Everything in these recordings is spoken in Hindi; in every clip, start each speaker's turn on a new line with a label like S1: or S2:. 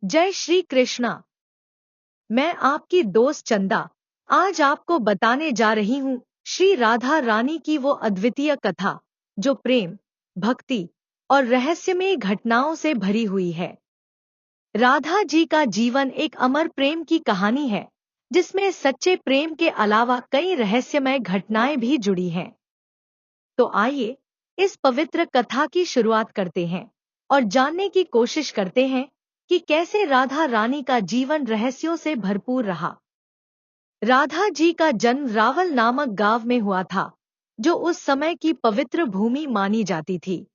S1: जय श्री कृष्णा। मैं आपकी दोस्त चंदा आज आपको बताने जा रही हूँ श्री राधा रानी की वो अद्वितीय कथा जो प्रेम, भक्ति और रहस्यमय घटनाओं से भरी हुई है। राधा जी का जीवन एक अमर प्रेम की कहानी है जिसमें सच्चे प्रेम के अलावा कई रहस्यमय घटनाएं भी जुड़ी हैं। तो आइए इस पवित्र कथा की शुरुआत करते हैं और जानने की कोशिश करते हैं कि कैसे राधा रानी का जीवन रहस्यों से भरपूर रहा। राधा जी का जन्म रावल नामक गांव में हुआ था, जो उस समय की पवित्र भूमि मानी जाती थी।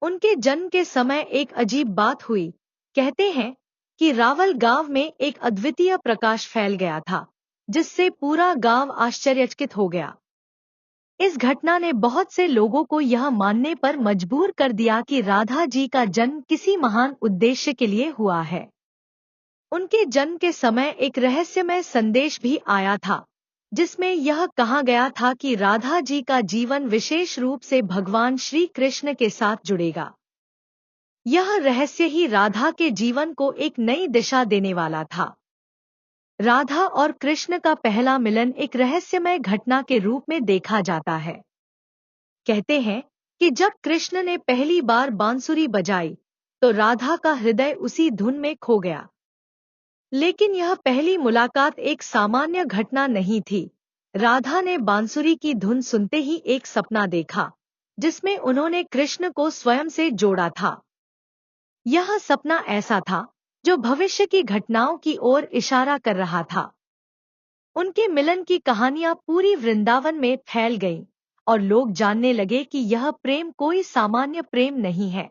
S1: उनके जन्म के समय एक अजीब बात हुई। कहते हैं कि रावल गांव में एक अद्वितीय प्रकाश फैल गया था, जिससे पूरा गांव आश्चर्यचकित हो गया। इस घटना ने बहुत से लोगों को यह मानने पर मजबूर कर दिया कि राधा जी का जन्म किसी महान उद्देश्य के लिए हुआ है। उनके जन्म के समय एक रहस्यमय संदेश भी आया था, जिसमें यह कहा गया था कि राधा जी का जीवन विशेष रूप से भगवान श्री कृष्ण के साथ जुड़ेगा। यह रहस्य ही राधा के जीवन को एक नई दिशा देने वाला था। राधा और कृष्ण का पहला मिलन एक रहस्यमय घटना के रूप में देखा जाता है। कहते हैं कि जब कृष्ण ने पहली बार बांसुरी बजाई, तो राधा का हृदय उसी धुन में खो गया। लेकिन यह पहली मुलाकात एक सामान्य घटना नहीं थी। राधा ने बांसुरी की धुन सुनते ही एक सपना देखा, जिसमें उन्होंने कृष्ण को स्वयं से जोड़ा था। यह सपना ऐसा था जो भविष्य की घटनाओं की ओर इशारा कर रहा था। उनके मिलन की कहानियां पूरी वृंदावन में फैल गईं और लोग जानने लगे कि यह प्रेम कोई सामान्य प्रेम नहीं है।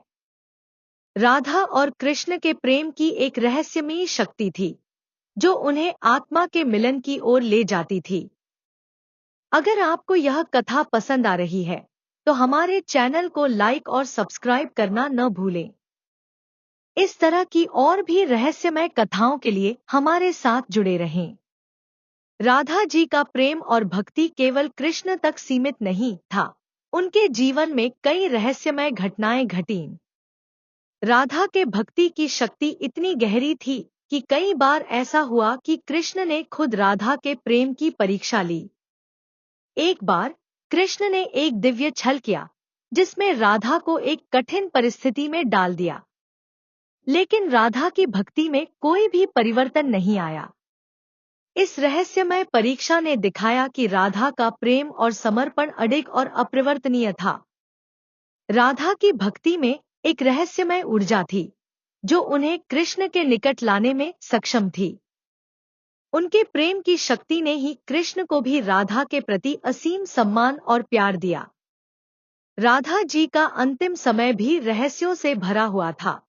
S1: राधा और कृष्ण के प्रेम की एक रहस्यमयी शक्ति थी, जो उन्हें आत्मा के मिलन की ओर ले जाती थी। अगर आपको यह कथा पसंद आ रही है, तो हमारे चैनल को लाइक और सब्सक्राइब करना न भूलें। इस तरह की और भी रहस्यमय कथाओं के लिए हमारे साथ जुड़े रहें। राधा जी का प्रेम और भक्ति केवल कृष्ण तक सीमित नहीं था। उनके जीवन में कई रहस्यमय घटनाएं घटीं। राधा के भक्ति की शक्ति इतनी गहरी थी कि कई बार ऐसा हुआ कि कृष्ण ने खुद राधा के प्रेम की परीक्षा ली। एक बार कृष्ण ने एक दिव्य छल किया, जिसमें राधा को एक कठिन परिस्थिति में डाल दिया। लेकिन राधा की भक्ति में कोई भी परिवर्तन नहीं आया। इस रहस्यमय परीक्षा ने दिखाया कि राधा का प्रेम और समर्पण अडिग और अपरिवर्तनीय था। राधा की भक्ति में एक रहस्यमय ऊर्जा थी, जो उन्हें कृष्ण के निकट लाने में सक्षम थी। उनके प्रेम की शक्ति ने ही कृष्ण को भी राधा के प्रति असीम सम्मान और प्यार दिया। राधा जी का अंतिम समय भी रहस्यों से भरा हुआ था।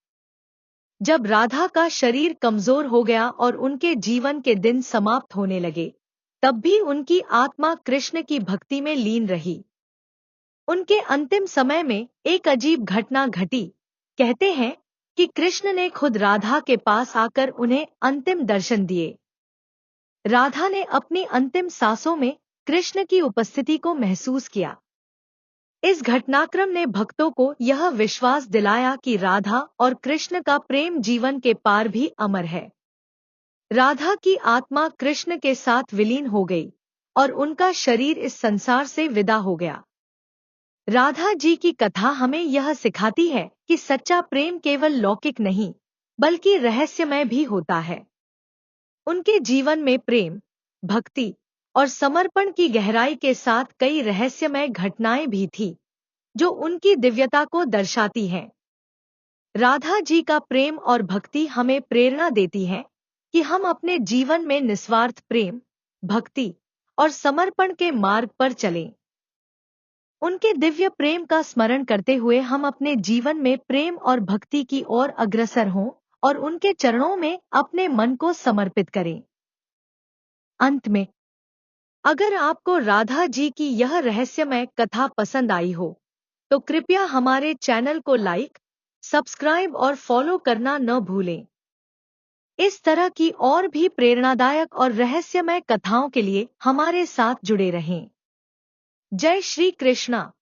S1: जब राधा का शरीर कमजोर हो गया और उनके जीवन के दिन समाप्त होने लगे, तब भी उनकी आत्मा कृष्ण की भक्ति में लीन रही। उनके अंतिम समय में एक अजीब घटना घटी। कहते हैं कि कृष्ण ने खुद राधा के पास आकर उन्हें अंतिम दर्शन दिए। राधा ने अपनी अंतिम सांसों में कृष्ण की उपस्थिति को महसूस किया। इस घटनाक्रम ने भक्तों को यह विश्वास दिलाया कि राधा और कृष्ण का प्रेम जीवन के पार भी अमर है। राधा की आत्मा कृष्ण के साथ विलीन हो गई और उनका शरीर इस संसार से विदा हो गया। राधा जी की कथा हमें यह सिखाती है कि सच्चा प्रेम केवल लौकिक नहीं, बल्कि रहस्यमय भी होता है। उनके जीवन में प्रेम, भक्ति और समर्पण की गहराई के साथ कई रहस्यमय घटनाएं भी थी, जो उनकी दिव्यता को दर्शाती हैं। राधा जी का प्रेम और भक्ति हमें प्रेरणा देती है कि हम अपने जीवन में निस्वार्थ प्रेम, भक्ति और समर्पण के मार्ग पर चलें। उनके दिव्य प्रेम का स्मरण करते हुए हम अपने जीवन में प्रेम और भक्ति की ओर अग्रसर हों और उनके चरणों में अपने मन को समर्पित करें। अंत में, अगर आपको राधा जी की यह रहस्यमय कथा पसंद आई हो, तो कृपया हमारे चैनल को लाइक, सब्सक्राइब और फॉलो करना न भूलें। इस तरह की और भी प्रेरणादायक और रहस्यमय कथाओं के लिए हमारे साथ जुड़े रहें। जय श्री कृष्णा।